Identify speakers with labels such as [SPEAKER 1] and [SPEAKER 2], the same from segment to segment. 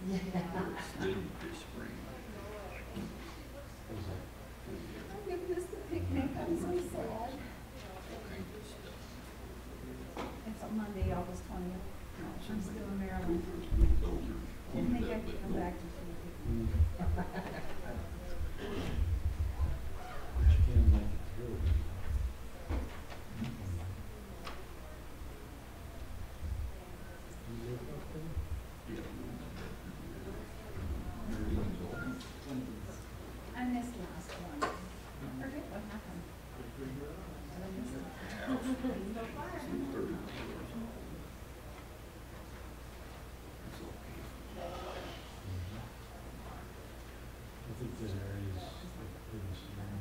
[SPEAKER 1] This spring.
[SPEAKER 2] I missed the picnic, I'm so sad. It's on Monday, August 20th. No, I'm still in Maryland. Didn't think I could come back to see the picnic. I missed last one. I forget what happened. But I missed it.
[SPEAKER 3] I think this area is pretty strong.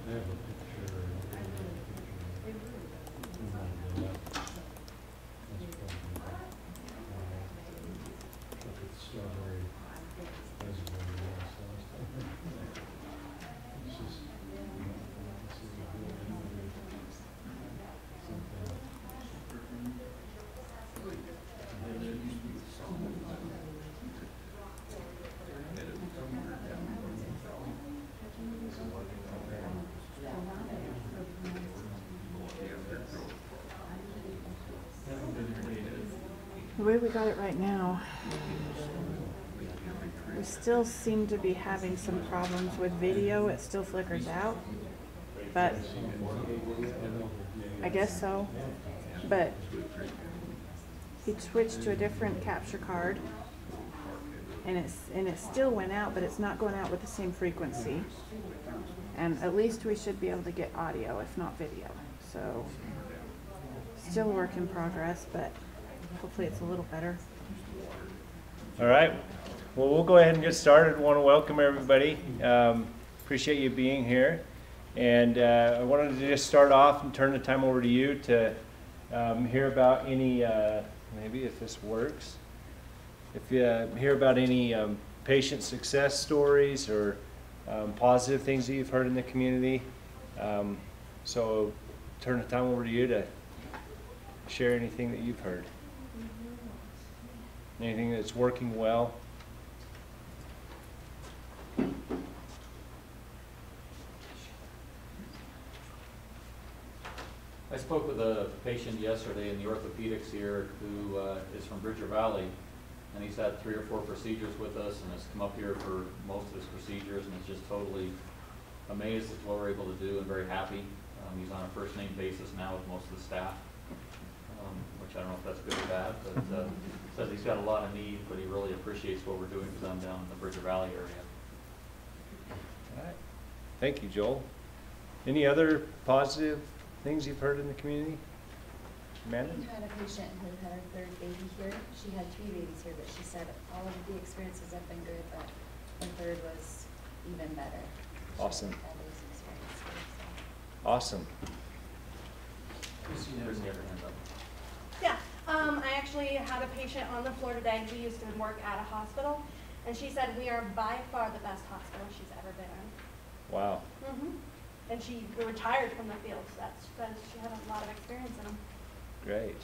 [SPEAKER 3] I have a picture. Strawberry reservoir. It's just, this is a good
[SPEAKER 4] The way we got it right now, we still seem to be having some problems with video. It still flickers out, but I guess so. But he switched to a different capture card, and it still went out, but it's not going out with the same frequency. And at least we should be able to get audio, if not video. So still a work in progress, but hopefully it's a little better.
[SPEAKER 5] All right. Well, we'll go ahead and get started. I want to welcome everybody. Appreciate you being here. And I wanted to just start off and turn the time over to you to hear about any, maybe if this works, if you hear about any patient success stories or positive things that you've heard in the community. So turn the time over to you to share anything that you've heard. Anything that's working well.
[SPEAKER 6] I spoke with a patient yesterday in the orthopedics here who is from Bridger Valley, and he's had 3 or 4 procedures with us and has come up here for most of his procedures and is just totally amazed at what we're able to do and very happy. He's on a first name basis now with most of the staff, which I don't know if that's good or bad, but says he's got a lot of need, but he really appreciates what we're doing for them down in the Bridger Valley area.
[SPEAKER 5] All right. Thank you, Joel. Any other positive things you've heard in the community? Amanda?
[SPEAKER 7] We had a patient who had her 3rd baby here. She had 3 babies here, but she said all of the experiences have been good, but the 3rd was even better.
[SPEAKER 5] Awesome.
[SPEAKER 7] So.
[SPEAKER 5] Awesome.
[SPEAKER 6] There's the other hand up.
[SPEAKER 8] Yeah, I actually had a patient on the floor today. We used to work at a hospital, and she said we are by far the best hospital she's ever been in.
[SPEAKER 5] Wow.
[SPEAKER 8] And she retired from the field, so she had a lot of experience in them.
[SPEAKER 5] Great.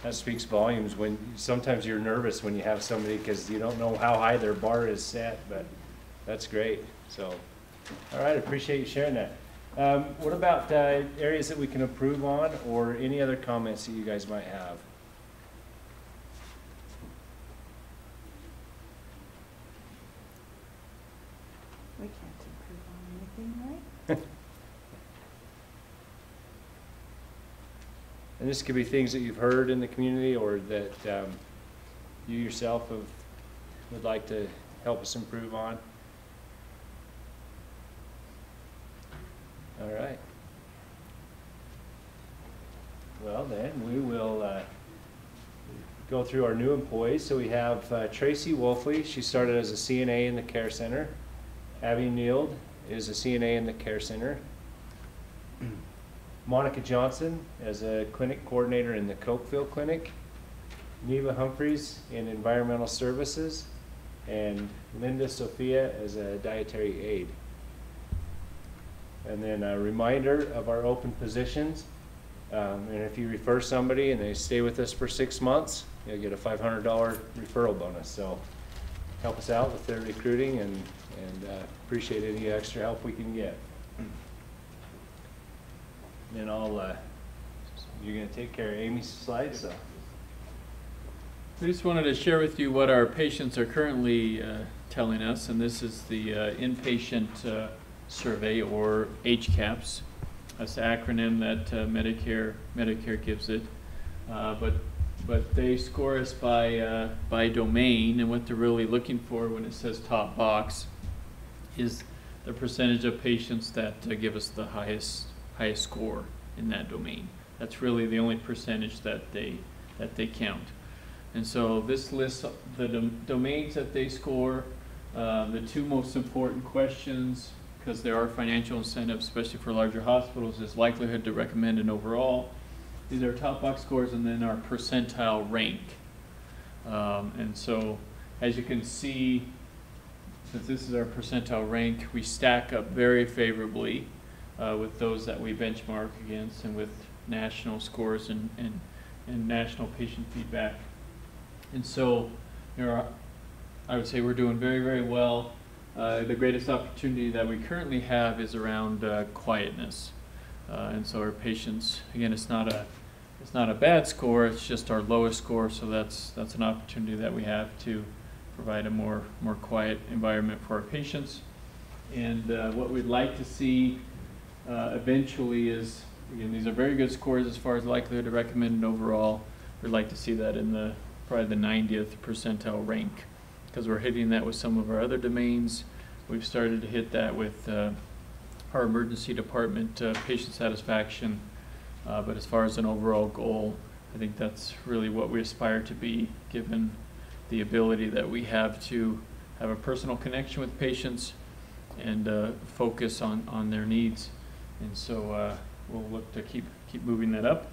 [SPEAKER 5] That speaks volumes when sometimes you're nervous when you have somebody because you don't know how high their bar is set, but that's great. So, all right, appreciate you sharing that. What about areas that we can improve on or any other comments that you guys might have?
[SPEAKER 4] We can't improve on anything, right?
[SPEAKER 5] And this could be things that you've heard in the community or that you yourself would like to help us improve on. All right. Well then, we will go through our new employees. So we have Tracy Wolfley. She started as a CNA in the care center. Abby Neild is a CNA in the care center. Monica Johnson as a clinic coordinator in the Cokefield Clinic. Neva Humphreys in environmental services. And Linda Sophia as a dietary aide. And then a reminder of our open positions. And if you refer somebody and they stay with us for 6 months, you'll get a $500 referral bonus. So help us out with their recruiting, and appreciate any extra help we can get. And then you're going to take care of Amy's slides. So.
[SPEAKER 1] We just wanted to share with you what our patients are currently telling us, and this is the inpatient survey, or HCAHPS. That's the acronym that Medicare gives it. But they score us by domain, and what they're really looking for when it says top box is the percentage of patients that give us the highest score in that domain. That's really the only percentage that they count. And so this lists the domains that they score, the two most important questions, because there are financial incentives, especially for larger hospitals, is likelihood to recommend and overall. These are top box scores, and then our percentile rank. And so, as you can see, since this is our percentile rank, we stack up very favorably with those that we benchmark against, and with national scores and national patient feedback. And so, I would say we're doing very, very well. The greatest opportunity that we currently have is around quietness. And so our patients, again, it's not a bad score, it's just our lowest score, so that's an opportunity that we have to provide a more quiet environment for our patients. And what we'd like to see eventually is, again, these are very good scores as far as likelihood to recommend and overall. We'd like to see that in probably the 90th percentile rank, because we're hitting that with some of our other domains. We've started to hit that with our emergency department patient satisfaction, but as far as an overall goal, I think that's really what we aspire to be, given the ability that we have to have a personal connection with patients and focus on their needs. And so we'll look to keep moving that up.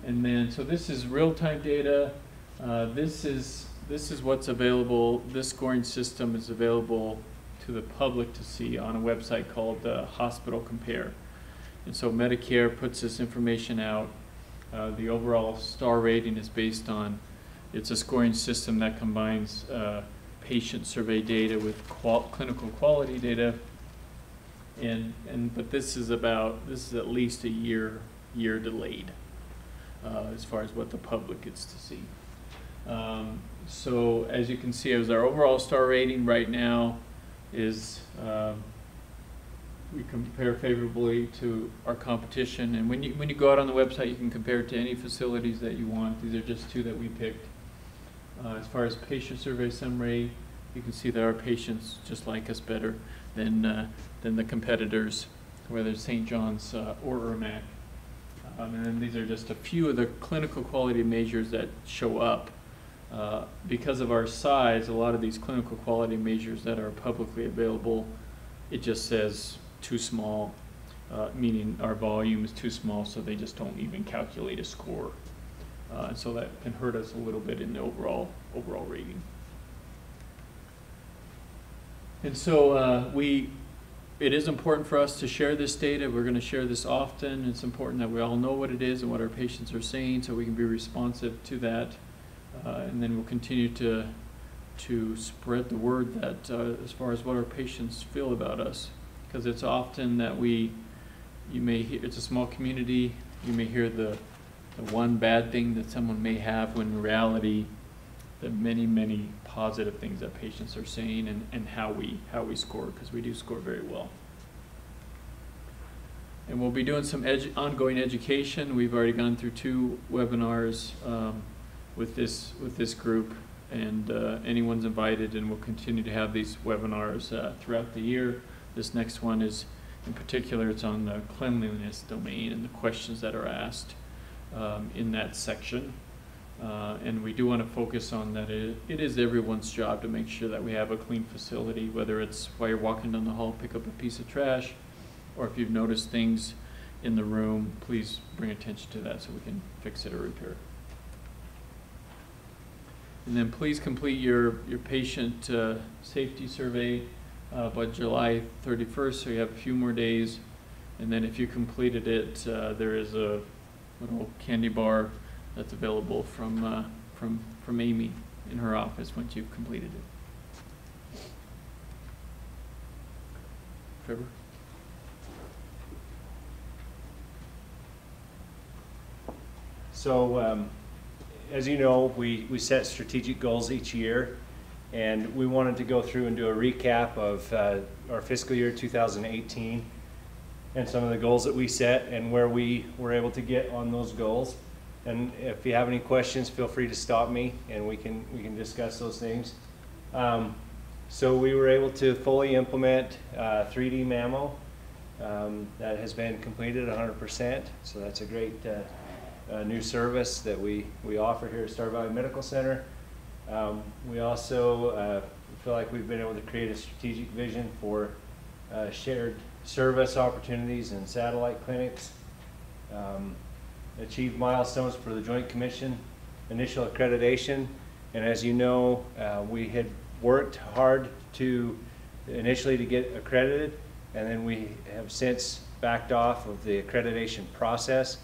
[SPEAKER 1] And then, so this is real-time data. This is what's available. This scoring system is available to the public to see on a website called Hospital Compare. And so Medicare puts this information out. The overall star rating is based on, it's a scoring system that combines patient survey data with clinical quality data. But this is at least a year delayed as far as what the public gets to see. So as you can see, as our overall star rating right now is, we compare favorably to our competition. And when you go out on the website, you can compare it to any facilities that you want. These are just two that we picked. As far as patient survey summary, you can see that our patients just like us better than the competitors, whether it's St. John's or Ermac. And then these are just a few of the clinical quality measures that show up. Because of our size, a lot of these clinical quality measures that are publicly available, it just says too small, meaning our volume is too small, so they just don't even calculate a score. And so that can hurt us a little bit in the overall rating. And so it is important for us to share this data. We're going to share this often. It's important that we all know what it is and what our patients are saying, so we can be responsive to that. And then we'll continue to spread the word that as far as what our patients feel about us, because it's often that you may hear, it's a small community, you may hear the one bad thing that someone may have, when in reality the many positive things that patients are saying and how we score, because we do score very well. And we'll be doing some ongoing education. We've already gone through 2 webinars with this group and anyone's invited, and we'll continue to have these webinars throughout the year. This next one is, in particular, it's on the cleanliness domain and the questions that are asked in that section. And we do want to focus on that it is everyone's job to make sure that we have a clean facility, whether it's while you're walking down the hall, pick up a piece of trash, or if you've noticed things in the room, please bring attention to that so we can fix it or repair it. And then please complete your patient safety survey by July 31st, so you have a few more days. And then if you completed it, there is a little candy bar that's available from Amy in her office once you've completed it. Trevor?
[SPEAKER 5] So, as you know, we set strategic goals each year, and we wanted to go through and do a recap of our fiscal year 2018 and some of the goals that we set and where we were able to get on those goals. And if you have any questions, feel free to stop me and we can discuss those things. So we were able to fully implement 3D Mammo. That has been completed 100%. So that's a great new service that we offer here at Star Valley Medical Center. We also feel like we've been able to create a strategic vision for shared service opportunities and satellite clinics. Achieved milestones for the Joint Commission initial accreditation, and as you know, we had worked hard initially to get accredited, and then we have since backed off of the accreditation process.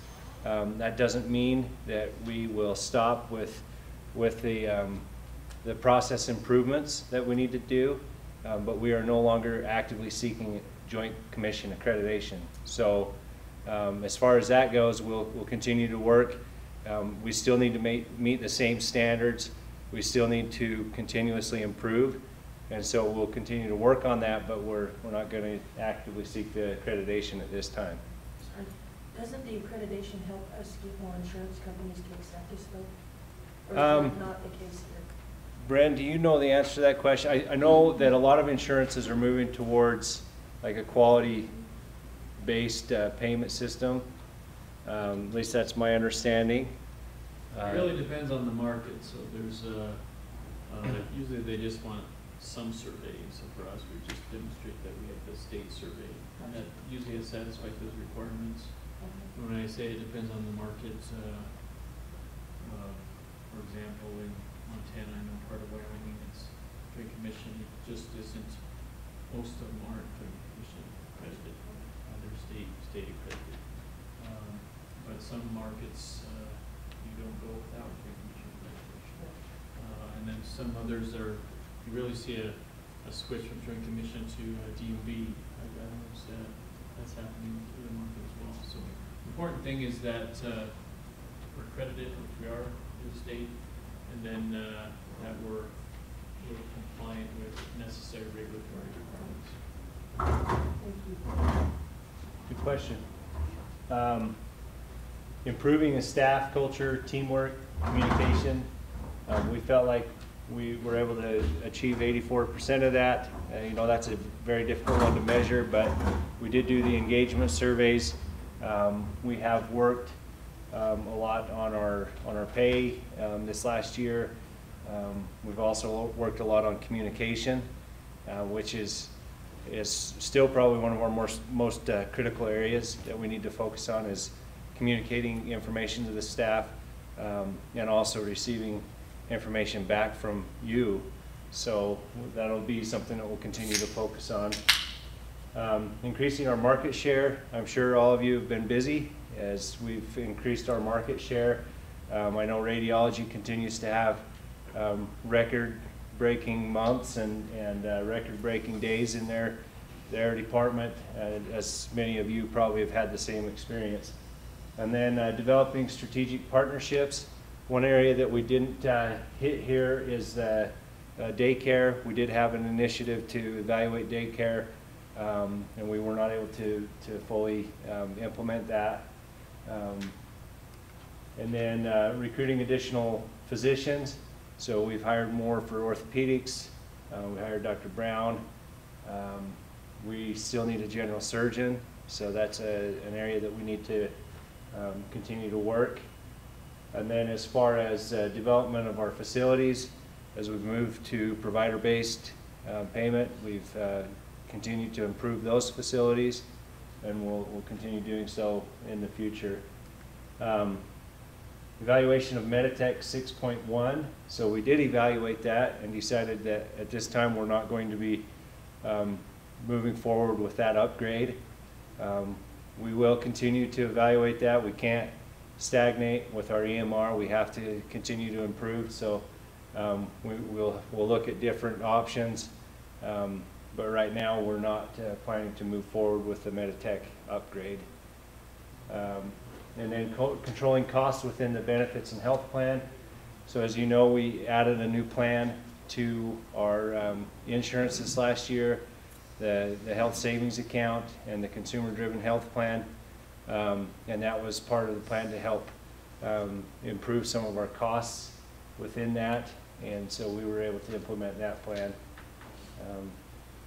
[SPEAKER 5] That doesn't mean that we will stop with the process improvements that we need to do, but we are no longer actively seeking Joint Commission accreditation. So as far as that goes, we'll continue to work. We still need to meet the same standards. We still need to continuously improve, and so we'll continue to work on that, but we're not going to actively seek the accreditation at this time.
[SPEAKER 9] Sorry. Doesn't the accreditation help us get more insurance companies to accept us though? Or is that not the case here?
[SPEAKER 5] Bren, do you know the answer to that question? I know that a lot of insurances are moving towards like a quality-based payment system. At least that's my understanding.
[SPEAKER 1] It really depends on the market. So there's usually they just want some surveying. So for us, we just demonstrate that we have the state survey, and that usually has satisfied those requirements. When I say it depends on the market, for example, in Montana, I know part of Wyoming, it's Joint Commission. It just isn't. Most of them aren't Joint Commission accredited. They're state accredited. But some markets you don't go without Joint Commission accreditation. And then some others are. You really see a switch from Joint Commission to DMB. I noticed that that's happening in the market as well. So the important thing is that we're accredited, which we are in the state, and then that we're compliant with necessary regulatory requirements.
[SPEAKER 5] Good question. Improving the staff culture, teamwork, communication. We felt like we were able to achieve 84% of that. You know, that's a very difficult one to measure, but we did do the engagement surveys. We have worked a lot on our pay this last year. We've also worked a lot on communication, which is still probably one of our most critical areas that we need to focus on, is communicating information to the staff and also receiving information back from you. So that'll be something that we'll continue to focus on. Increasing our market share. I'm sure all of you have been busy as we've increased our market share. I know radiology continues to have record-breaking months and record-breaking days in their department, as many of you probably have had the same experience. And then developing strategic partnerships. One area that we didn't hit here is daycare. We did have an initiative to evaluate daycare, and we were not able to fully implement that. And then recruiting additional physicians. So we've hired more for orthopedics. We hired Dr. Brown. We still need a general surgeon, so that's an area that we need to continue to work. And then as far as development of our facilities, as we've moved to provider-based payment, we've continued to improve those facilities, and we'll continue doing so in the future. Evaluation of Meditech 6.1. So we did evaluate that and decided that at this time we're not going to be moving forward with that upgrade. We will continue to evaluate that. We can't stagnate with our EMR. We have to continue to improve. So we'll look at different options. But right now we're not planning to move forward with the Meditech upgrade. And then controlling costs within the benefits and health plan. So as you know, we added a new plan to our insurance this last year, the health savings account and the consumer-driven health plan. And that was part of the plan to help improve some of our costs within that. And so we were able to implement that plan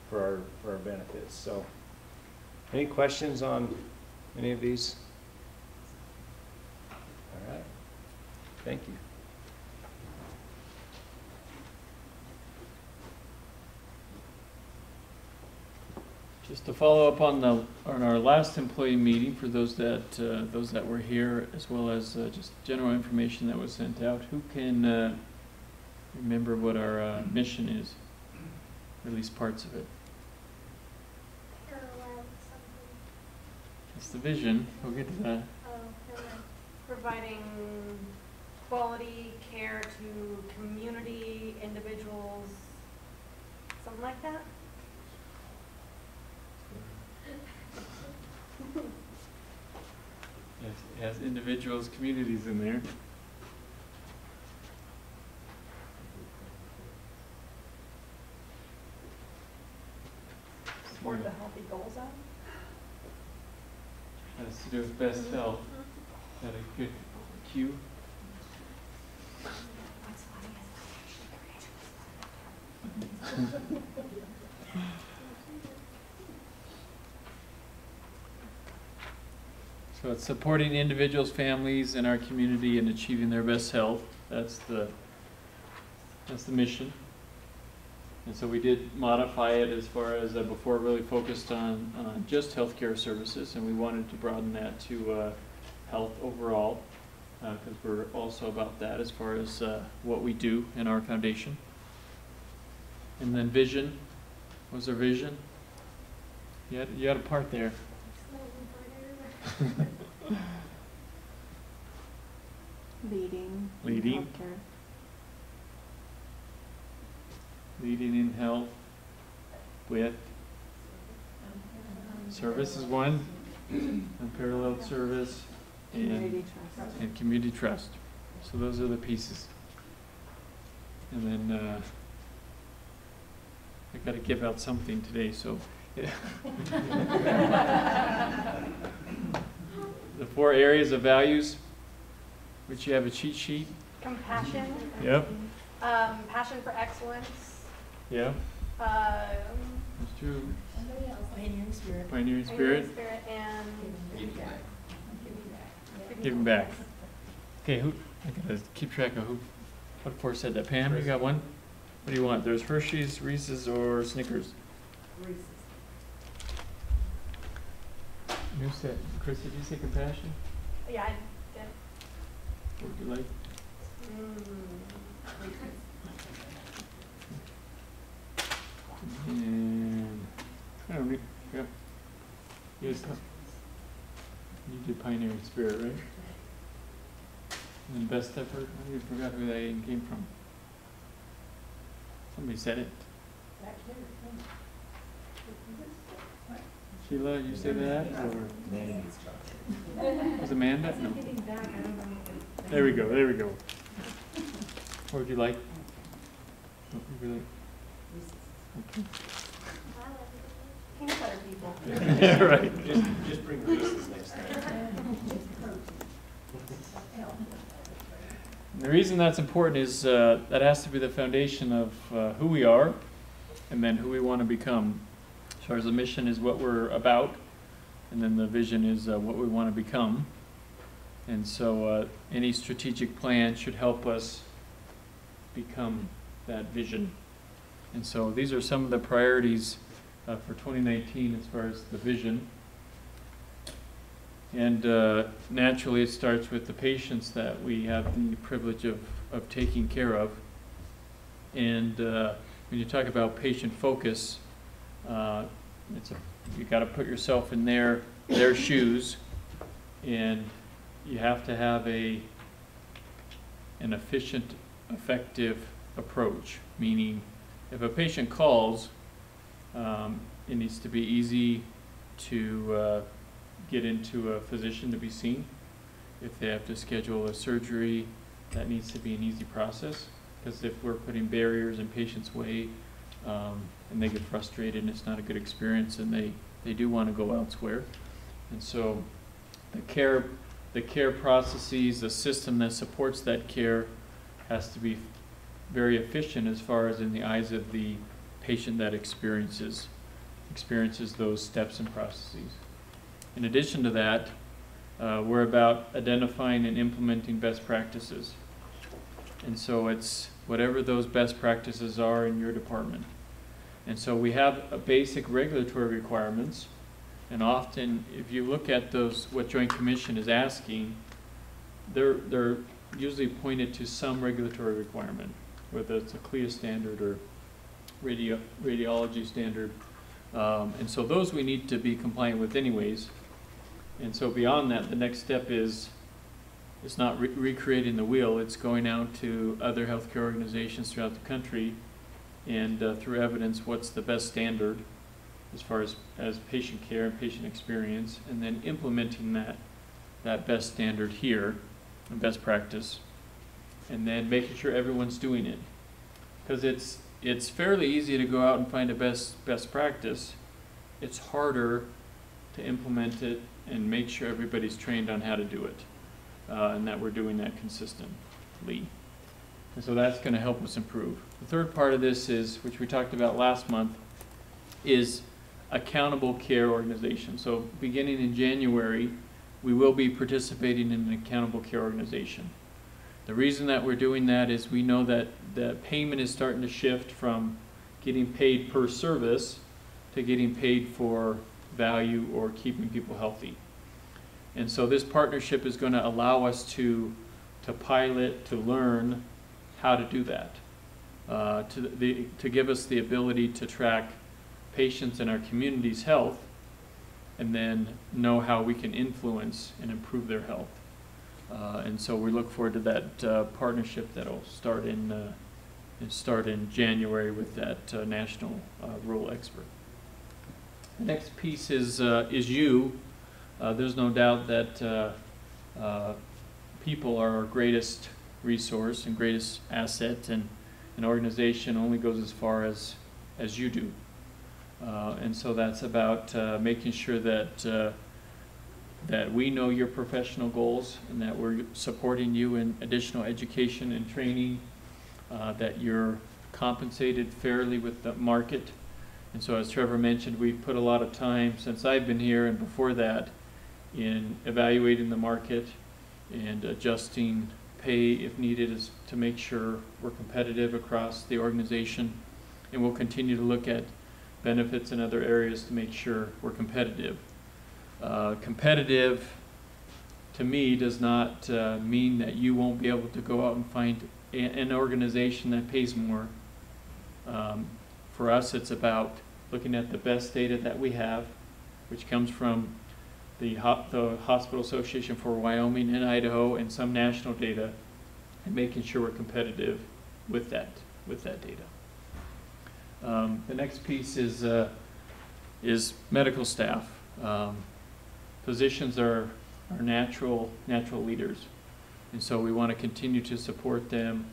[SPEAKER 5] for our benefits. So any questions on any of these? All right, thank you.
[SPEAKER 1] Just to follow up on our last employee meeting, for those that were here, as well as just general information that was sent out, who can remember what our mission is, or at least parts of it? It's the vision. We'll get to that.
[SPEAKER 8] Providing quality care to community, individuals, something like that?
[SPEAKER 1] It has individuals, communities in there.
[SPEAKER 2] Support the healthy goals out.
[SPEAKER 1] Has to do with best health. Got a good cue. So it's supporting individuals, families, and our community in achieving their best health. That's the mission. And so we did modify it as far as before it really focused on just healthcare services, and we wanted to broaden that to health overall, because we're also about that as far as what we do in our foundation. And then vision. What was our vision? You had a part there.
[SPEAKER 4] Leading.
[SPEAKER 1] Leading.
[SPEAKER 4] Healthcare.
[SPEAKER 1] Leading in health with service is one, unparalleled service,
[SPEAKER 4] Community trust.
[SPEAKER 1] and community trust. So those are the pieces. And then I got to give out something today, so yeah. The 4 areas of values, which you have a cheat sheet.
[SPEAKER 8] Compassion.
[SPEAKER 1] Yep.
[SPEAKER 8] Passion for excellence.
[SPEAKER 1] Yeah. That's true.
[SPEAKER 9] Pioneering spirit.
[SPEAKER 1] Pioneering spirit.
[SPEAKER 8] And
[SPEAKER 1] Giving back. Okay, who? I gotta keep track of who. What 4 said that? Pam, you got one? What do you want? There's Hershey's, Reese's, or Snickers?
[SPEAKER 2] Reese's.
[SPEAKER 1] Who said? Chris, did you say compassion?
[SPEAKER 8] yeah, I did.
[SPEAKER 1] What would you like? And I don't know. Yeah. Yes. You did pioneering spirit, right? And best effort. I even forgot who that even came from. Somebody said it. Sheila, you say that, or was Amanda? No. There we go. There we go. What would you like? What would you like? Okay.
[SPEAKER 8] Peanut butter people.
[SPEAKER 1] Yeah, right.
[SPEAKER 5] Just bring Reese's next time.
[SPEAKER 1] And the reason that's important is that has to be the foundation of who we are and then who we want to become. As far as the mission is what we're about, and then the vision is what we want to become. And so any strategic plan should help us become that vision. And so these are some of the priorities for 2019 as far as the vision. And naturally it starts with the patients that we have the privilege of taking care of. And when you talk about patient focus, you got to put yourself in their shoes, and you have to have an efficient, effective approach. Meaning, if a patient calls, it needs to be easy to get into a physician to be seen. If they have to schedule a surgery, that needs to be an easy process. Because if we're putting barriers in patients' way, and they get frustrated and it's not a good experience, and they do want to go elsewhere. And so the care processes, the system that supports that care has to be very efficient as far as in the eyes of the patient that experiences those steps and processes. In addition to that, we're about identifying and implementing best practices. And so it's whatever those best practices are in your department. And so we have a basic regulatory requirements, and often if you look at those, what Joint Commission is asking, they're usually pointed to some regulatory requirement, whether it's a CLIA standard or radiology standard. And so those we need to be compliant with anyways. And so beyond that, the next step is, it's not recreating the wheel, it's going out to other healthcare organizations throughout the country and through evidence what's the best standard as far as patient care and patient experience, and then implementing that best standard here, and best practice, and then making sure everyone's doing it. Because it's fairly easy to go out and find a best practice. It's harder to implement it and make sure everybody's trained on how to do it, and that we're doing that consistently. And so that's going to help us improve. The third part of this is, which we talked about last month, is accountable care organization. So beginning in January, we will be participating in an accountable care organization. The reason that we're doing that is we know that the payment is starting to shift from getting paid per service to getting paid for value or keeping people healthy. And so this partnership is going to allow us to pilot, to learn how to do that, to give us the ability to track patients in our community's health, and then know how we can influence and improve their health. And so we look forward to that partnership that'll start in January with that national rural expert. The next piece is you. There's no doubt that people are our greatest resource and greatest asset, and an organization only goes as far as you do. And so that's about making sure that we know your professional goals, and that we're supporting you in additional education and training, that you're compensated fairly with the market. And so as Trevor mentioned, we've put a lot of time since I've been here and before that in evaluating the market and adjusting pay if needed, is to make sure we're competitive across the organization. And we'll continue to look at benefits in other areas to make sure we're competitive. Competitive, to me, does not mean that you won't be able to go out and find an organization that pays more. For us, it's about looking at the best data that we have, which comes from the Hospital Association for Wyoming and Idaho, and some national data, and making sure we're competitive with that data. The next piece is medical staff. Physicians are natural leaders, and so we want to continue to support them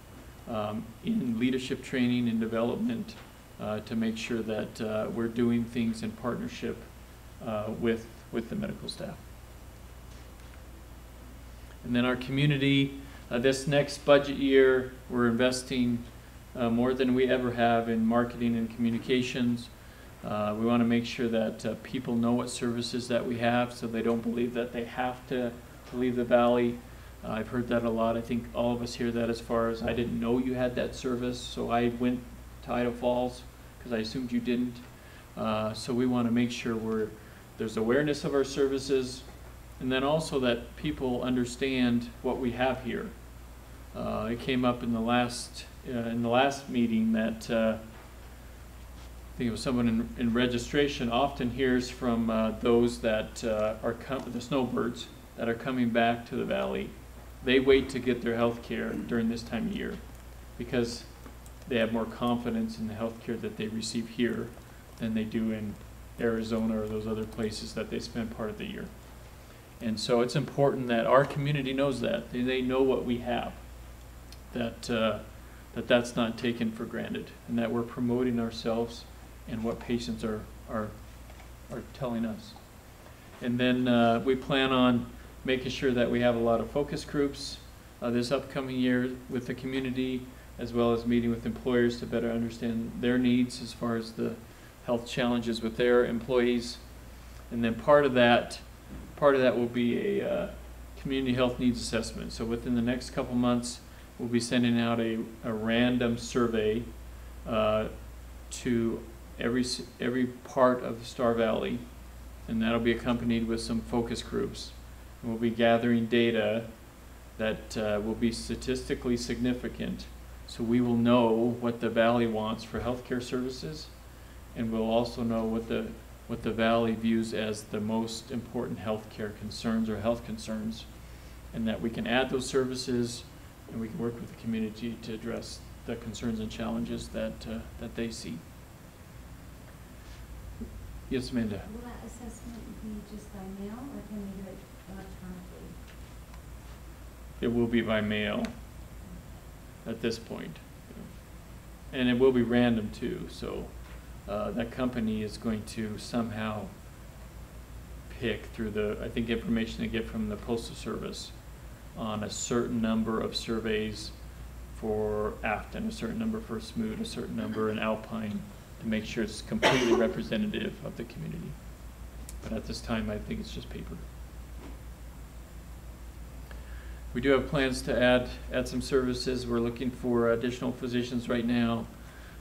[SPEAKER 1] in leadership training and development to make sure that we're doing things in partnership with the medical staff. And then our community, This next budget year, we're investing more than we ever have in marketing and communications. We want to make sure that people know what services that we have, so they don't believe that they have to leave the valley. I've heard that a lot. I think all of us hear that as far as, I didn't know you had that service, so I went to Idaho Falls because I assumed you didn't. So we want to make sure there's awareness of our services, and then also that people understand what we have here. It came up in the last meeting that I think it was someone in registration often hears from those that are the snowbirds that are coming back to the valley. They wait to get their health care during this time of year because they have more confidence in the health care that they receive here than they do in Arizona or those other places that they spend part of the year. And so it's important that our community knows that. They know what we have, that's not taken for granted, and that we're promoting ourselves and what patients are telling us. And then we plan on making sure that we have a lot of focus groups this upcoming year with the community, as well as meeting with employers to better understand their needs as far as the health challenges with their employees. And then part of that will be a community health needs assessment. So within the next couple months, we'll be sending out a random survey to every part of the Star Valley, and that'll be accompanied with some focus groups. And we'll be gathering data that will be statistically significant, so we will know what the Valley wants for healthcare services, and we'll also know what the Valley views as the most important healthcare concerns or health concerns, and that we can add those services, and we can work with the community to address the concerns and challenges that they see. Yes, Amanda?
[SPEAKER 2] Will that assessment be just by mail, or can we do it electronically?
[SPEAKER 1] It will be by mail at this point. And it will be random too, so that company is going to somehow pick through I think information they get from the Postal Service on a certain number of surveys for Afton, a certain number for Smoot, a certain number in Alpine, to make sure it's completely representative of the community. But at this time, I think it's just paper. We do have plans to add some services. We're looking for additional physicians right now,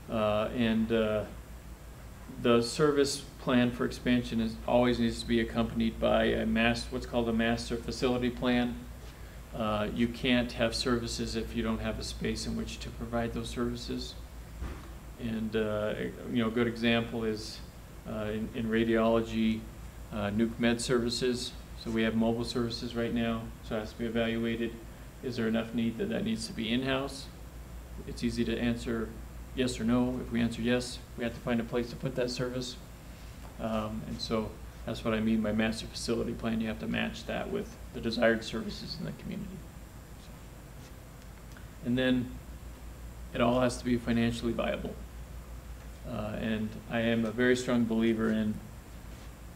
[SPEAKER 1] and the service plan for expansion always needs to be accompanied by what's called a master facility plan. You can't have services if you don't have a space in which to provide those services. And a good example is in radiology, nuke med services. So we have mobile services right now, so it has to be evaluated. Is there enough need that needs to be in-house? It's easy to answer yes or no. If we answer yes, we have to find a place to put that service. And so that's what I mean by master facility plan. You have to match that with the desired services in the community. And then it all has to be financially viable. And I am a very strong believer in,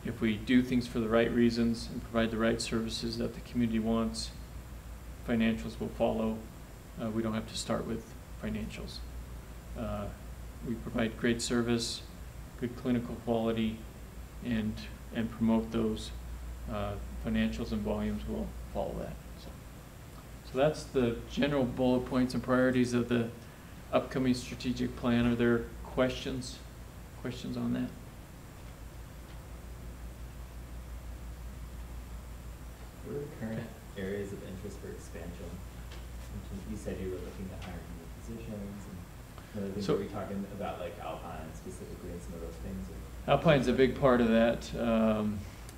[SPEAKER 1] if we do things for the right reasons and provide the right services that the community wants, financials will follow. We don't have to start with financials. We provide great service, good clinical quality, and promote those. Financials and volumes will follow that. So that's the general bullet points and priorities of the upcoming strategic plan. Are there questions on that?
[SPEAKER 10] What are the current areas of interest for expansion? You said you were looking at hiring new positions, and other things.
[SPEAKER 1] So,
[SPEAKER 10] are we talking about like Alpine specifically and some of those things?
[SPEAKER 1] Alpine's a big part of that.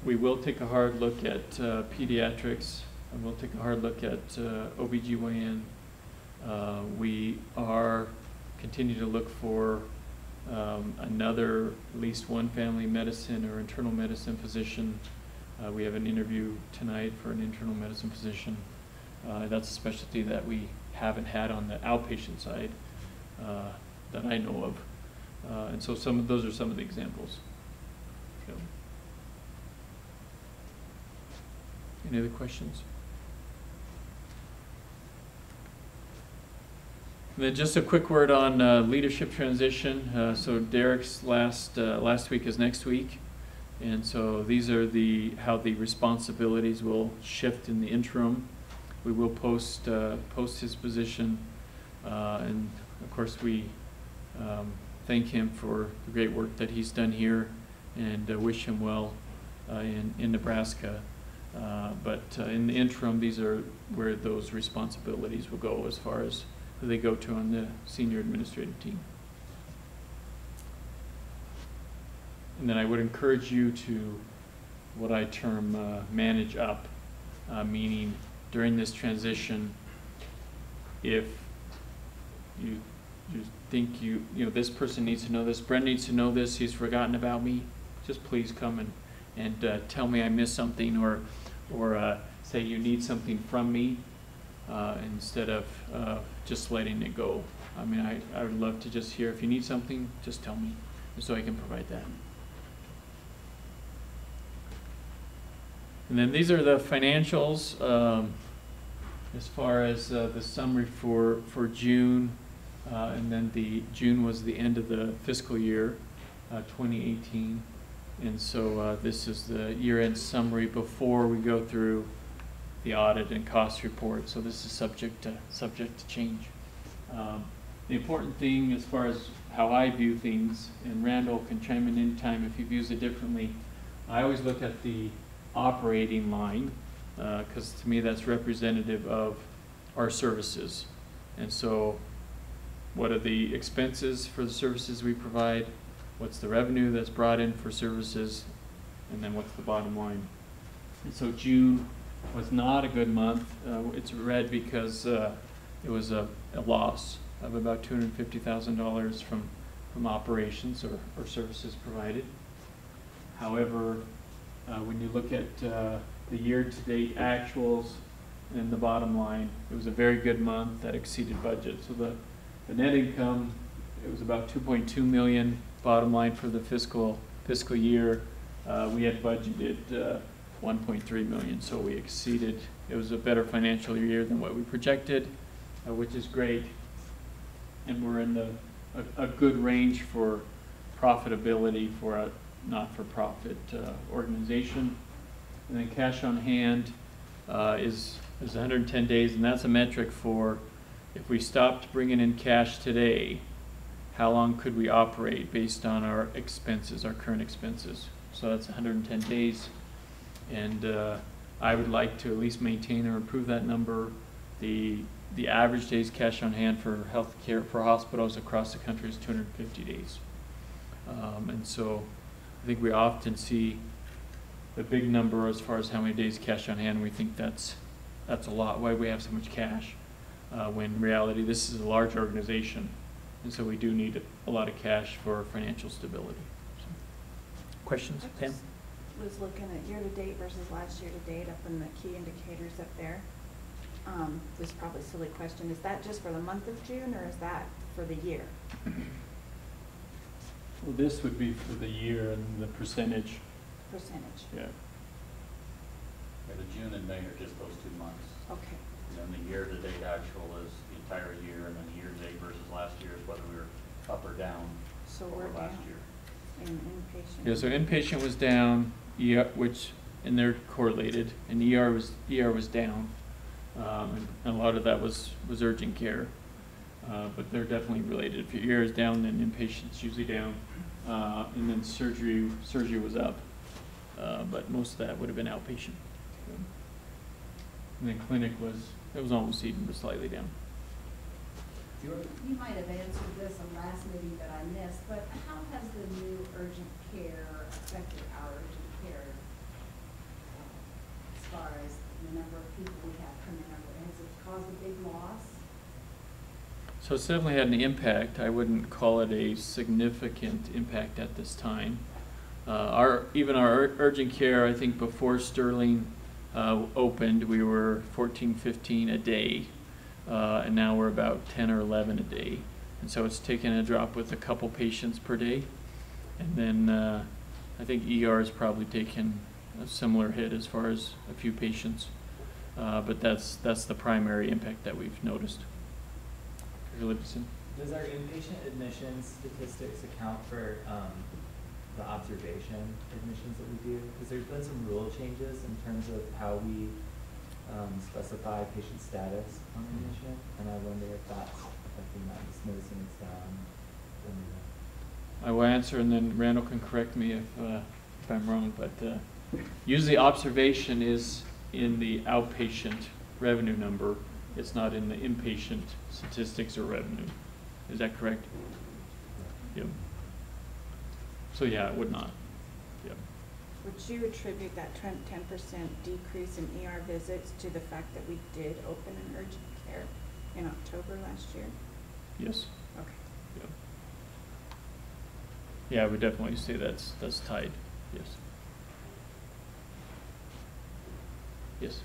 [SPEAKER 1] We will take a hard look at pediatrics, and we'll take a hard look at OBGYN. We are continuing to look for another, at least one family medicine or internal medicine physician. We have an interview tonight for an internal medicine physician. That's a specialty that we haven't had on the outpatient side that I know of. And so those are some of the examples. So. Any other questions? And then just a quick word on leadership transition. So Derek's last week is next week, and so these are how the responsibilities will shift in the interim. We will post his position, and of course we thank him for the great work that he's done here, and wish him well in Nebraska. But in the interim, these are where those responsibilities will go as far as who they go to on the senior administrative team. And then I would encourage you to what I term manage up, meaning during this transition, if you think this person needs to know this, Brent needs to know this, he's forgotten about me, just please come and tell me I missed something, or say you need something from me, instead of just letting it go. I mean, I would love to just hear, if you need something, just tell me, so I can provide that. And then these are the financials, as far as the summary for June, and then June was the end of the fiscal year, 2018. And so this is the year-end summary before we go through the audit and cost report. So this is subject to change. The important thing, as far as how I view things, and Randall can chime in anytime if he views it differently, I always look at the operating line, because to me that's representative of our services. And so what are the expenses for the services we provide? What's the revenue that's brought in for services? And then what's the bottom line? And so June was not a good month. It's red because it was a loss of about $250,000 from operations or services provided. However, when you look at the year-to-date actuals and the bottom line, it was a very good month that exceeded budget. So the net income, it was about $2.2 million. Bottom line for the fiscal year, we had budgeted $1.3 million, so we exceeded. It was a better financial year than what we projected, which is great. And we're in a good range for profitability for a not-for-profit organization. And then cash on hand is 110 days, and that's a metric for if we stopped bringing in cash today, how long could we operate based on our expenses, our current expenses. So that's 110 days. And I would like to at least maintain or improve that number. The average days cash on hand for healthcare for hospitals across the country is 250 days. And so I think we often see the big number as far as how many days cash on hand. We think that's a lot. Why do we have so much cash? When in reality, this is a large organization. And so we do need a lot of cash for financial stability. So, questions, Pam?
[SPEAKER 4] I was looking at year-to-date versus last year-to-date up in the key indicators up there. This is probably a silly question. Is that just for the month of June, or is that for the year?
[SPEAKER 1] Well, this would be for the year and the percentage.
[SPEAKER 4] Percentage.
[SPEAKER 1] Yeah.
[SPEAKER 6] The June and May are just those 2 months.
[SPEAKER 4] Okay.
[SPEAKER 6] And then the year-to-date actual is the entire year, and then the year-to-date versus last year is whether we were up or down
[SPEAKER 4] So
[SPEAKER 6] over
[SPEAKER 4] we're
[SPEAKER 6] last
[SPEAKER 4] down
[SPEAKER 6] year.
[SPEAKER 4] in inpatient.
[SPEAKER 1] Yeah, so inpatient was down, and they're correlated, and ER was down. And a lot of that was urgent care, but they're definitely related. If your ER is down, then inpatient's usually down, and then surgery was up, but most of that would have been outpatient. And then clinic was almost even, but slightly down.
[SPEAKER 2] You might have answered this in last meeting that I missed, but how has the new urgent care affected our urgent care as far as the number of people we have coming up? Has it caused a big loss?
[SPEAKER 1] So it's definitely had an impact. I wouldn't call it a significant impact at this time. Even our urgent care, I think before Sterling opened, we were 14, 15 a day. And now we're about 10 or 11 a day. And so it's taken a drop with a couple patients per day. And then I think ER has probably taken a similar hit as far as a few patients. But that's the primary impact that we've noticed. Dr. Livingston?
[SPEAKER 10] Does our inpatient admissions statistics account for the observation admissions that we do? Because there's been some rule changes in terms of how we specify patient status on admission, and I wonder if that's affecting that. Just noticing it's down.
[SPEAKER 1] I will answer, and then Randall can correct me if I'm wrong, but usually observation is in the outpatient revenue number. It's not in the inpatient statistics or revenue. Is that correct? Yep. So yeah, it would not. Yep.
[SPEAKER 4] Would you attribute that 10% decrease in ER visits to the fact that we did open an urgent care in October last year?
[SPEAKER 1] Yes.
[SPEAKER 4] Okay.
[SPEAKER 1] Yep. Yeah, I would definitely say that's tied. Yes. Yes.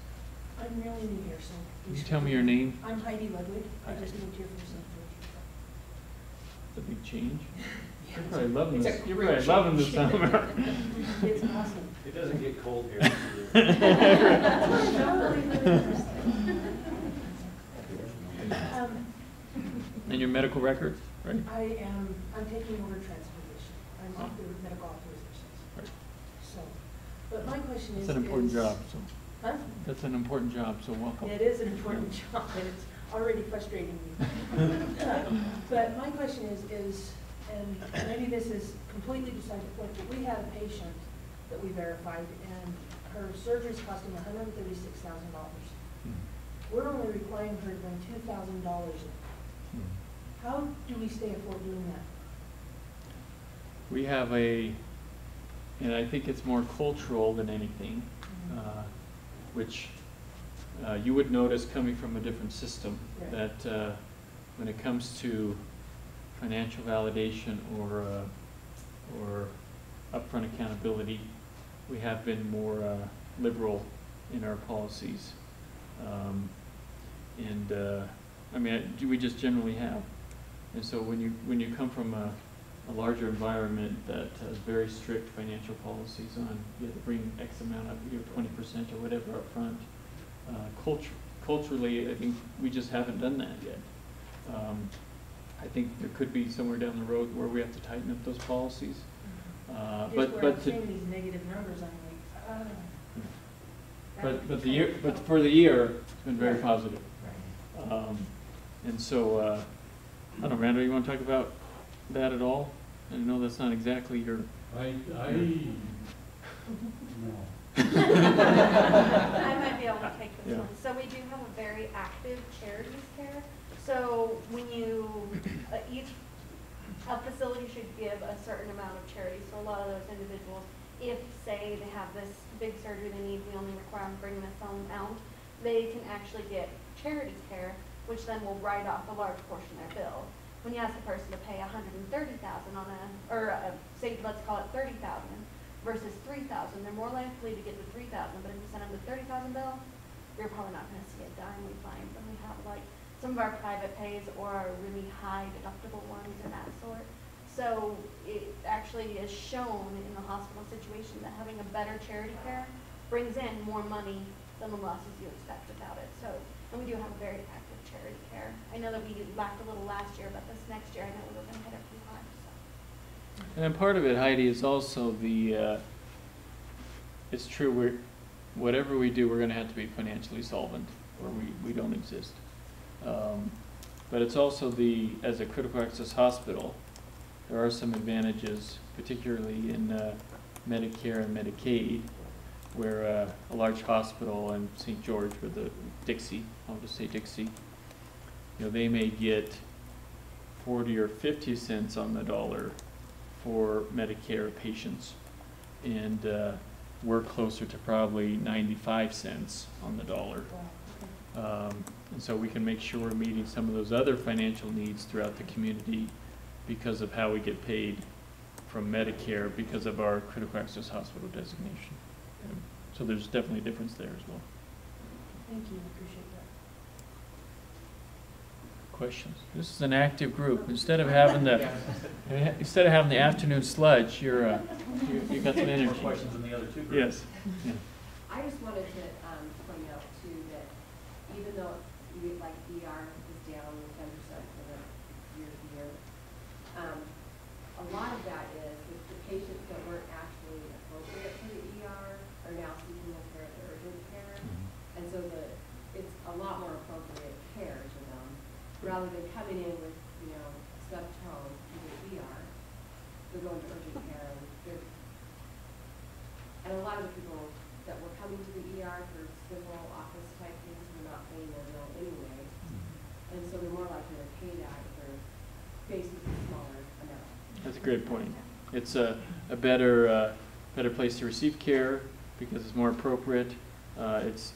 [SPEAKER 9] I'm really new here, so.
[SPEAKER 1] Can you tell me your name?
[SPEAKER 9] I'm Heidi Ludwig. I
[SPEAKER 1] Heidi.
[SPEAKER 9] just moved here from St. George.
[SPEAKER 1] It's a big change.
[SPEAKER 9] Yeah,
[SPEAKER 1] You're probably loving
[SPEAKER 9] it's a
[SPEAKER 1] this. You're
[SPEAKER 9] great
[SPEAKER 1] probably loving this
[SPEAKER 9] change.
[SPEAKER 1] summer.
[SPEAKER 9] It's awesome.
[SPEAKER 3] It doesn't get cold here.
[SPEAKER 1] And your medical record, right?
[SPEAKER 9] I'm taking over transportation. I'm off the medical authorizations.
[SPEAKER 1] Right.
[SPEAKER 9] So, but my question is.
[SPEAKER 1] That's an important job. So
[SPEAKER 9] Huh?
[SPEAKER 1] that's an important job. So welcome.
[SPEAKER 9] It is an important job, and it's already frustrating me. But my question is, and maybe this is completely beside the point, but we had a patient that we verified, and her surgery's costing $136,000. We're only requiring her to bring $2,000 in. How do we stay afloat doing that?
[SPEAKER 1] We have and I think it's more cultural than anything, which you would notice coming from a different system,
[SPEAKER 9] Right.
[SPEAKER 1] that when it comes to financial validation or upfront accountability, we have been more liberal in our policies. I mean, we just generally have. And so when you come from a larger environment that has very strict financial policies on, you have to bring X amount up, 20% or whatever up front. Culturally, I think we just haven't done that yet. I think there could be somewhere down the road where we have to tighten up those policies.
[SPEAKER 9] Just
[SPEAKER 1] But
[SPEAKER 9] where I'm seeing these negative numbers, I'm like,
[SPEAKER 1] but for the year, it's been very positive. And so, I don't know, Randall, you want to talk about that at all? I know that's not exactly your.
[SPEAKER 3] No.
[SPEAKER 8] I might be able to take this
[SPEAKER 1] Yeah.
[SPEAKER 8] one. So we do have a very active charities care. So when a facility should give a certain amount of charity. So a lot of those individuals, if say they have this big surgery they need, we only require them to bring this amount, they can actually get charity care, which then will write off a large portion of their bill. When you ask a person to pay $130,000 say let's call it $30,000 versus $3,000, they're more likely to get the $3,000. But if you send them the $30,000 bill, you're probably not going to see a dime. We find when we have like some of our private pays or our really high deductible ones and that sort. So it actually is shown in the hospital situation that having a better charity care brings in more money than the losses you expect without it. So, and we do have a very active charity care. I know that we lacked a little last year, but this next year I know we were going to hit it pretty hard. So.
[SPEAKER 1] And then part of it, Heidi, is also it's true, whatever we do, we're going to have to be financially solvent, or we don't exist. But it's also as a critical access hospital, there are some advantages, particularly in Medicare and Medicaid, where a large hospital in St. George, with the Dixie, I'll just say Dixie, they may get 40 or 50 cents on the dollar for Medicare patients, and we're closer to probably 95 cents on the dollar. And so we can make sure we're meeting some of those other financial needs throughout the community because of how we get paid from Medicare because of our critical access hospital designation. So there's definitely a difference there as well.
[SPEAKER 9] thank you, I appreciate that.
[SPEAKER 1] Questions? This is an active group. Instead of having the afternoon sludge, you got some energy.
[SPEAKER 6] More questions than the other two groups.
[SPEAKER 1] Yes. Yeah.
[SPEAKER 11] I just wanted to point out too that even though like ER is down 10% for the A lot of that is that the patients that weren't actually appropriate for the ER are now seeking the care, the urgent care. And so it's a lot more appropriate care to them, rather than coming in with, you know, stuffed toe to the ER. They're going to urgent care, and a lot of the people that were coming to the ER for simple office type things were not paying their bill anyway. And so they're more likely to pay that if they're facing a smaller amount.
[SPEAKER 1] That's a great point. It's a better place to receive care because it's more appropriate. It's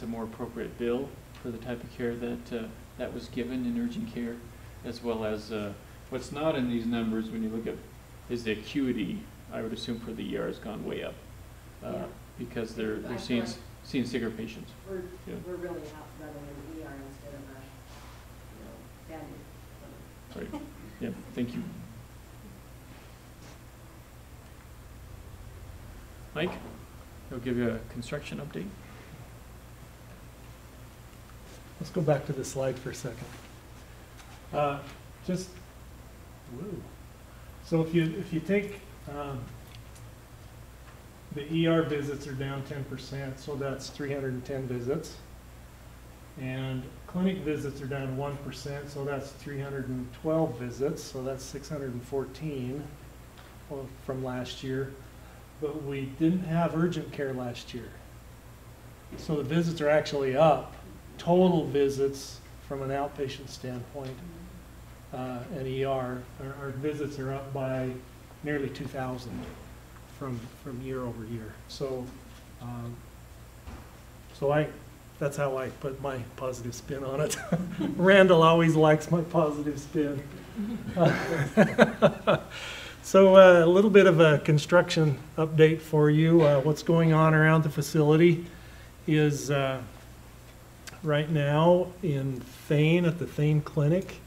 [SPEAKER 1] a more appropriate bill for the type of care that was given in urgent care, as well as what's not in these numbers when you look at is the acuity. I would assume for the ER has gone way up because they're seeing sicker patients.
[SPEAKER 11] We're
[SPEAKER 1] Yeah.
[SPEAKER 11] we're really out running in the ER instead of a, you know, bandit.
[SPEAKER 1] Right. Yeah. Thank you, Mike. I'll give you a construction update.
[SPEAKER 3] Let's go back to the slide for a second. So if you take the ER visits are down 10%, so that's 310 visits. And clinic visits are down 1%, so that's 312 visits, so that's 614 from last year. But we didn't have urgent care last year. So the visits are actually up. Total visits from an outpatient standpoint and ER, our visits are up by nearly 2,000 from year over year. So, that's how I put my positive spin on it. Randall always likes my positive spin. So a little bit of a construction update for you. What's going on around the facility is right now in Thane, at the Thane Clinic,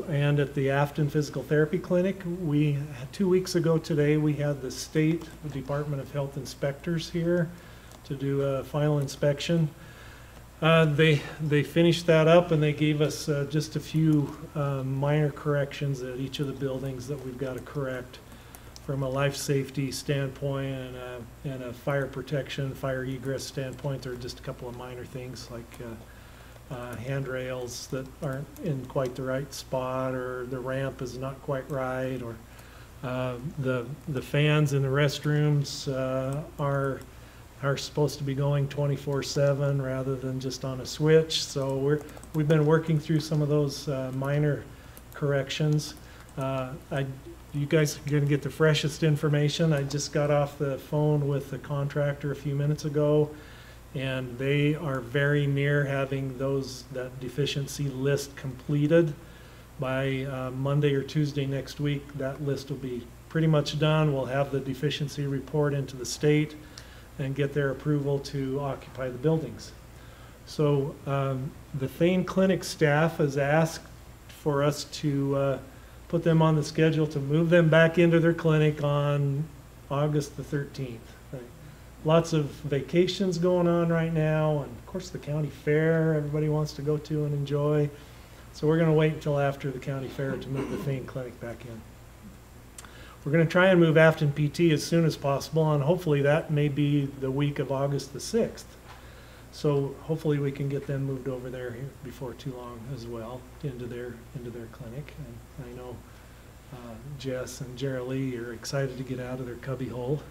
[SPEAKER 3] and at the Afton Physical Therapy Clinic. 2 weeks ago today, we had the State Department of Health inspectors here to do a final inspection. They finished that up and they gave us just a few minor corrections at each of the buildings that we've got to correct from a life safety standpoint and a fire protection, fire egress standpoint. There are just a couple of minor things like handrails that aren't in quite the right spot, or the ramp is not quite right, or the fans in the restrooms are supposed to be going 24/7 rather than just on a switch. So we've been working through some of those minor corrections. You guys are going to get the freshest information. I just got off the phone with the contractor a few minutes ago, and they are very near having that deficiency list completed. By Monday or Tuesday next week, that list will be pretty much done. We'll have the deficiency report into the state and get their approval to occupy the buildings. So the Thane Clinic staff has asked for us to put them on the schedule to move them back into their clinic on August the 13th. Lots of vacations going on right now, and of course the county fair everybody wants to go to and enjoy. So we're going to wait until after the county fair to move the Thane Clinic back in. We're going to try and move Afton PT as soon as possible, and hopefully that may be the week of August the 6th. So hopefully we can get them moved over there before too long as well into their clinic. And I know Jess and Jerry Lee are excited to get out of their cubby hole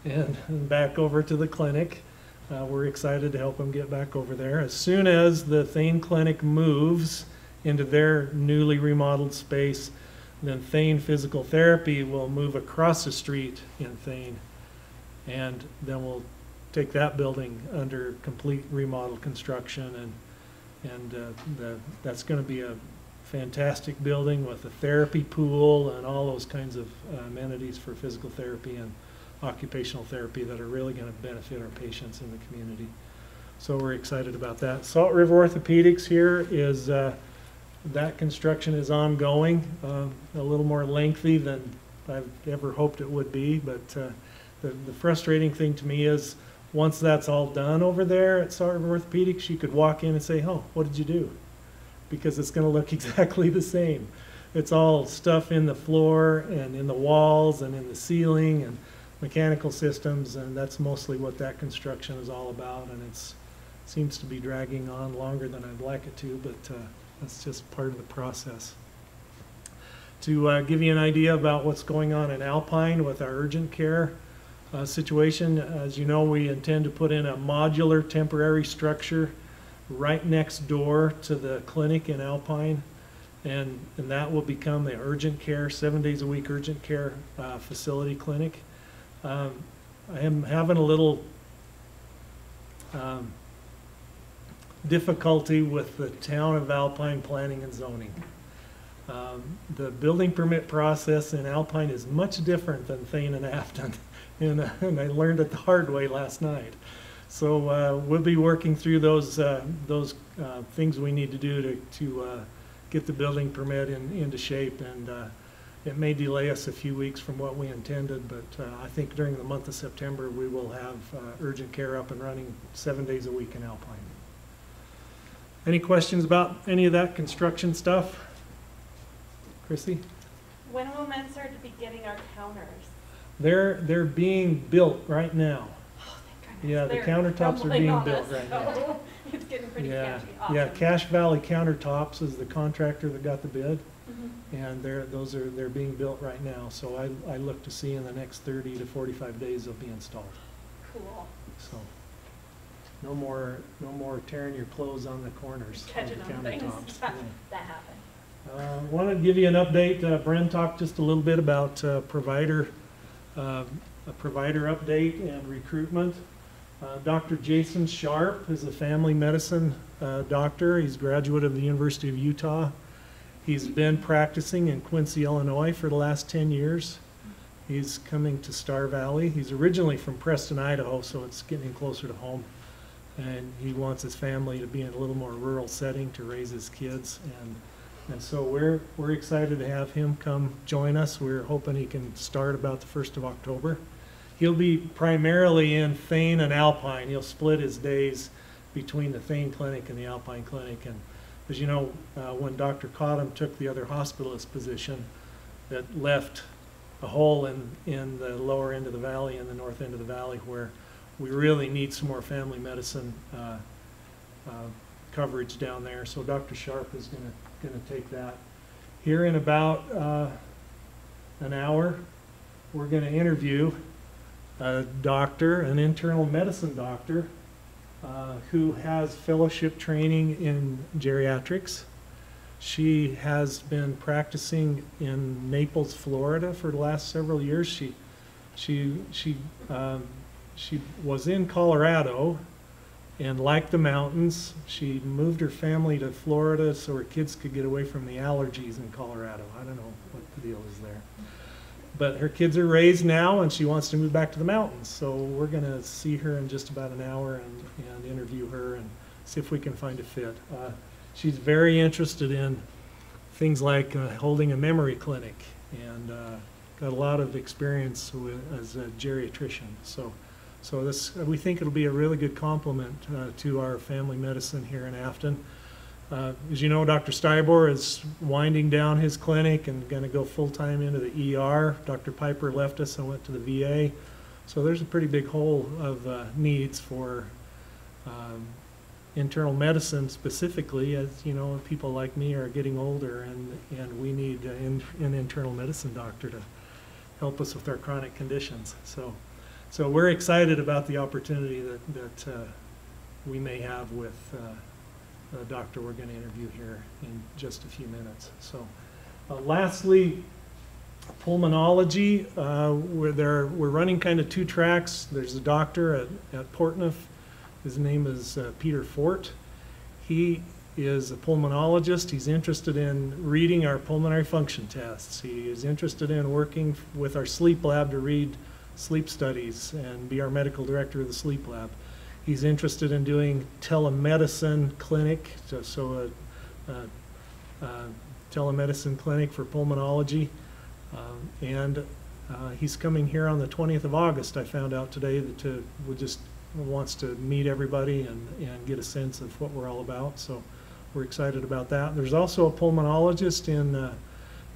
[SPEAKER 3] and back over to the clinic. We're excited to help them get back over there. As soon as the Thane Clinic moves into their newly remodeled space, then Thane Physical Therapy will move across the street in Thane, and then we'll take that building under complete remodel construction, and that's going to be a fantastic building with a therapy pool and all those kinds of amenities for physical therapy and occupational therapy that are really going to benefit our patients in the community. So we're excited about that. Salt River Orthopedics here is that construction is ongoing, a little more lengthy than I've ever hoped it would be, but the frustrating thing to me is once that's all done over there at Salt River Orthopedics, you could walk in and say, oh, what did you do? Because it's going to look exactly the same. it's all stuff in the floor and in the walls and in the ceiling and mechanical systems, and that's mostly what that construction is all about, and it seems to be dragging on longer than I'd like it to, but that's just part of the process. To give you an idea about what's going on in Alpine with our urgent care situation, as you know, we intend to put in a modular temporary structure right next door to the clinic in Alpine, and that will become the urgent care, 7 days a week urgent care facility clinic. I am having a little difficulty with the town of Alpine planning and zoning. The building permit process in Alpine is much different than Thane and Afton, and I learned it the hard way last night. So we'll be working through those things we need to do to get the building permit into shape, and it may delay us a few weeks from what we intended, but I think during the month of September we will have urgent care up and running 7 days a week in Alpine. Any questions about any of that construction stuff? Chrissy?
[SPEAKER 8] When will MedSurg be getting our counters?
[SPEAKER 3] They're being built right now.
[SPEAKER 8] Oh, thank goodness.
[SPEAKER 3] Yeah, the
[SPEAKER 8] They're
[SPEAKER 3] countertops are
[SPEAKER 8] crumbling
[SPEAKER 3] being
[SPEAKER 8] on
[SPEAKER 3] built
[SPEAKER 8] us,
[SPEAKER 3] right now.
[SPEAKER 8] so It's getting pretty
[SPEAKER 3] Yeah,
[SPEAKER 8] sketchy. Awesome.
[SPEAKER 3] yeah. Cache Valley Countertops is the contractor that got the bid,
[SPEAKER 8] Mhm.
[SPEAKER 3] and they're being built right now. So I look to see in the next 30 to 45 days they'll be installed.
[SPEAKER 8] Cool.
[SPEAKER 3] So no more tearing your clothes on the corners of
[SPEAKER 8] Catching
[SPEAKER 3] the
[SPEAKER 8] on things.
[SPEAKER 3] countertops.
[SPEAKER 8] Yeah,
[SPEAKER 3] Yeah.
[SPEAKER 8] that happened.
[SPEAKER 3] Want to give you an update. Bren talked just a little bit about a provider update and recruitment. Dr. Jason Sharp is a family medicine doctor. He's a graduate of the University of Utah. He's been practicing in Quincy, Illinois for the last 10 years. He's coming to Star Valley. He's originally from Preston, Idaho, so it's getting closer to home. And he wants his family to be in a little more rural setting to raise his kids. And so we're excited to have him come join us. We're hoping he can start about the 1st of October. He'll be primarily in Thane and Alpine. He'll split his days between the Thane clinic and the Alpine clinic. And as you know, when Dr. Cottom took the other hospitalist position, that left a hole in the lower end of the valley and the north end of the valley where we really need some more family medicine coverage down there. So Dr. Sharp is going to take that. Here in about an hour, we're going to interview a doctor, an internal medicine doctor, who has fellowship training in geriatrics. She has been practicing in Naples, Florida for the last several years. She was in Colorado and liked the mountains. She moved her family to Florida so her kids could get away from the allergies in Colorado. I don't know what the deal is there. But her kids are raised now and she wants to move back to the mountains. So we're going to see her in just about an hour and interview her and see if we can find a fit. She's very interested in things like holding a memory clinic and got a lot of experience as a geriatrician. So this, we think it'll be a really good complement to our family medicine here in Afton. As you know, Dr. Stybor is winding down his clinic and going to go full-time into the ER. Dr. Piper left us and went to the VA. So there's a pretty big hole of needs for internal medicine specifically, as you know, people like me are getting older and we need an internal medicine doctor to help us with our chronic conditions. So we're excited about the opportunity that we may have with the doctor we're going to interview here in just a few minutes. So lastly, pulmonology. We're running kind of two tracks. There's a doctor at Portneuf. His name is Peter Fort. He is a pulmonologist. He's interested in reading our pulmonary function tests. He is interested in working with our sleep lab to read sleep studies and be our medical director of the sleep lab. He's interested in doing telemedicine clinic, so a telemedicine clinic for pulmonology. And he's coming here on the 20th of August, I found out today, that wants to meet everybody and get a sense of what we're all about. So we're excited about that. There's also a pulmonologist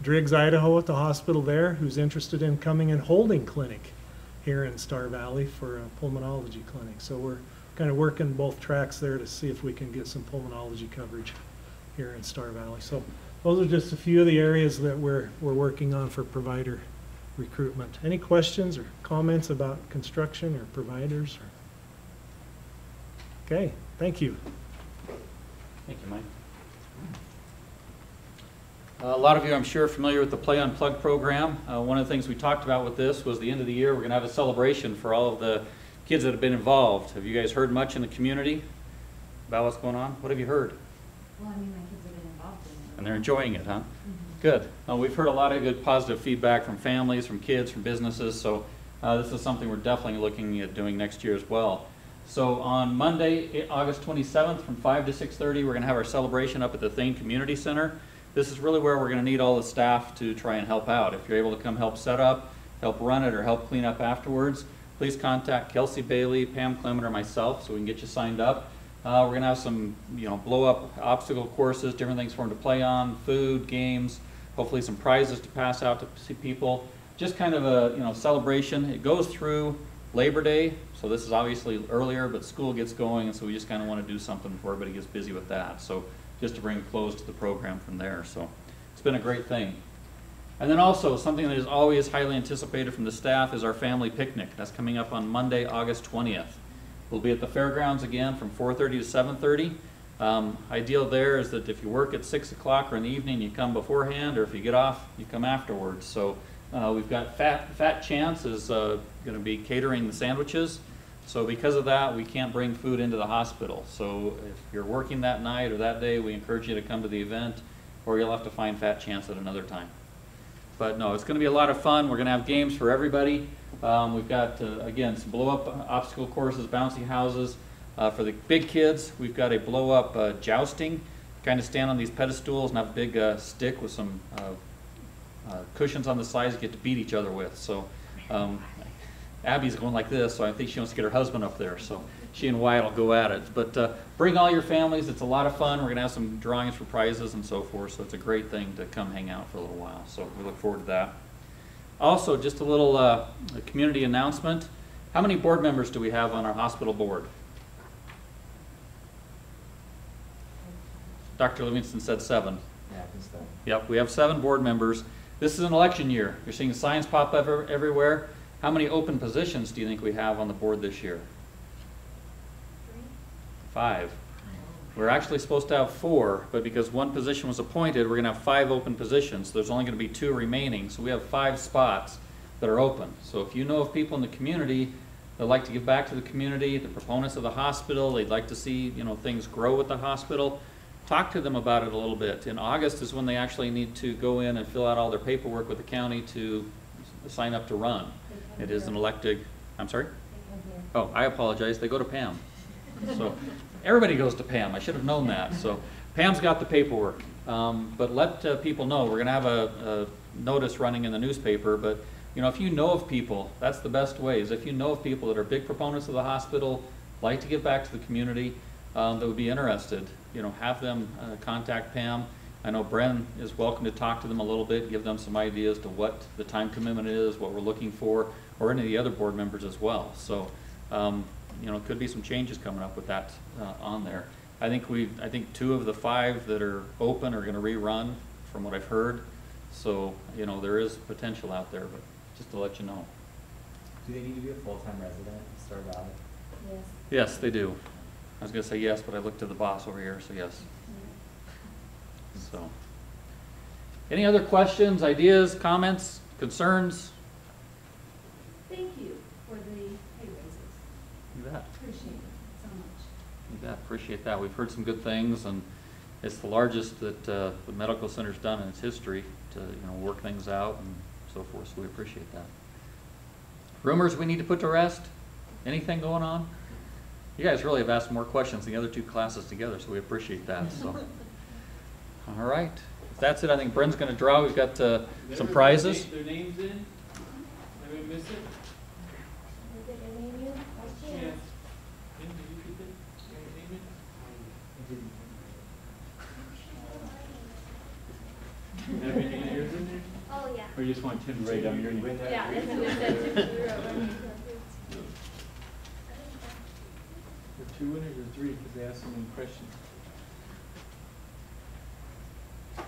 [SPEAKER 3] Driggs, Idaho at the hospital there who's interested in coming and holding clinic here in Star Valley for a pulmonology clinic. So we're kind of working both tracks there to see if we can get some pulmonology coverage here in Star Valley. So those are just a few of the areas that we're working on for provider recruitment. Any questions or comments about construction or providers? Okay, thank you.
[SPEAKER 1] Thank you, Mike. A lot of you, I'm sure, are familiar with the Play Unplugged program. One of the things we talked about with this was the end of the year, we're going to have a celebration for all of the kids that have been involved. Have you guys heard much in the community about what's going on? What have you heard?
[SPEAKER 7] Well, I mean, my kids have been involved in it.
[SPEAKER 1] And they're enjoying it, huh?
[SPEAKER 7] Mhm.
[SPEAKER 1] Good. We've heard a lot of good positive feedback from families, from kids, from businesses, so this is something we're definitely looking at doing next year as well. So on Monday, August 27th, from 5 to 6:30, we're going to have our celebration up at the Thane Community Center. This is really where we're going to need all the staff to try and help out. If you're able to come help set up, help run it, or help clean up afterwards, please contact Kelsey Bailey, Pam Clement, or myself so we can get you signed up. We're going to have some, blow-up obstacle courses, different things for them to play on, food, games, hopefully some prizes to pass out to see people. Just kind of a celebration. It goes through Labor Day, so this is obviously earlier, but school gets going, and so we just kind of want to do something before everybody gets busy with that. So just to bring a close to the program from there. So it's been a great thing. And then also something that is always highly anticipated from the staff is our family picnic. That's coming up on Monday, August 20th. We'll be at the fairgrounds again from 4:30 to 7:30. Ideal there is that if you work at 6 o'clock or in the evening, you come beforehand, or if you get off, you come afterwards. So we've got Fat Chance is going to be catering the sandwiches. So because of that, we can't bring food into the hospital. So if you're working that night or that day, we encourage you to come to the event, or you'll have to find Fat Chance at another time. But no, it's going to be a lot of fun. We're going to have games for everybody. We've got, again, some blow-up obstacle courses, bouncy houses. For the big kids, we've got a blow-up jousting. Kind of stand on these pedestals and have a big stick with some cushions on the sides you get to beat each other with. So Abby's going like this, so I think she wants to get her husband up there. So she and Wyatt will go at it. But bring all your families. It's a lot of fun. We're going to have some drawings for prizes and so forth. So it's a great thing to come hang out for a little while. So we look forward to that. Also, just a little community announcement. How many board members do we have on our hospital board? Dr. Livingston said 7.
[SPEAKER 10] Yeah, I think so.
[SPEAKER 1] Yep, we have 7 board members. This is an election year. You're seeing signs pop up everywhere. How many open positions do you think we have on the board this year? 5. We're actually supposed to have 4, but because 1 position was appointed, we're going to have 5 open positions. There's only going to be 2 remaining, so we have 5 spots that are open. So if you know of people in the community that like to give back to the community, the proponents of the hospital, they'd like to see things grow with the hospital, talk to them about it a little bit. In August is when they actually need to go in and fill out all their paperwork with the county to sign up to run. It is an elected, I'm sorry? Oh, I apologize, they go to Pam. So everybody goes to Pam, I should have known that. So Pam's got the paperwork. But let people know, we're gonna have a notice running in the newspaper, but if you know of people, that's the best way, is if you know of people that are big proponents of the hospital, like to give back to the community, that would be interested, have them contact Pam. I know Bren is welcome to talk to them a little bit, give them some ideas to what the time commitment is, what we're looking for, or any of the other board members as well. So, could be some changes coming up with that on there. I think 2 of the 5 that are open are going to rerun, from what I've heard. So, there is potential out there, but just to let you know.
[SPEAKER 10] Do they need to be a full-time resident in Star Valley?
[SPEAKER 7] Yes.
[SPEAKER 1] Yes, they do. I was going to say yes, but I looked to the boss over here, so yes. So, any other questions, ideas, comments, concerns?
[SPEAKER 2] Thank you for the pay raises.
[SPEAKER 1] You bet.
[SPEAKER 2] Appreciate it so much.
[SPEAKER 1] You bet. Appreciate that. We've heard some good things, and it's the largest that the medical center's done in its history to work things out and so forth. So we appreciate that. Rumors we need to put to rest? Anything going on? You guys really have asked more questions than the other 2 classes together, so we appreciate that. So, all right. If that's it, I think Bren's going to draw. We've got some prizes.
[SPEAKER 12] Their names in? Anybody miss it?
[SPEAKER 7] Did they name you? Last year?
[SPEAKER 12] Yes. Did you keep it? Did you name it? Have any of yours in there?
[SPEAKER 1] Or you just want Tim to write down your name?
[SPEAKER 8] Yeah, that's what it said.
[SPEAKER 1] Or 2 winners or 3, because they asked so many questions.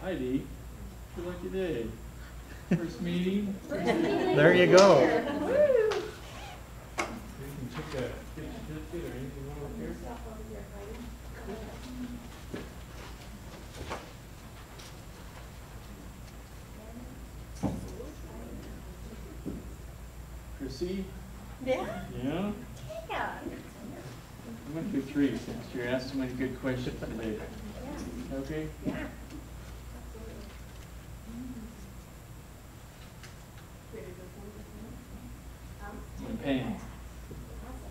[SPEAKER 1] Hi Dee, it's your lucky day. First meeting.
[SPEAKER 3] There you go.
[SPEAKER 1] You can check that certificate or anything over here. Chrissy?
[SPEAKER 2] Yeah?
[SPEAKER 1] Yeah?
[SPEAKER 2] Yeah.
[SPEAKER 1] I went through 3 since you asked so many good questions today. Okay?
[SPEAKER 2] Yeah.
[SPEAKER 1] And Pam.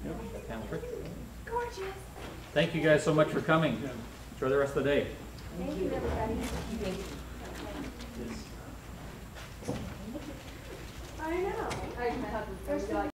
[SPEAKER 1] Yep.
[SPEAKER 2] Gorgeous.
[SPEAKER 6] Thank you guys so much for coming.
[SPEAKER 1] Yeah.
[SPEAKER 6] Enjoy the rest of the day.
[SPEAKER 2] Thank you, everybody. I know. I, my husband's like,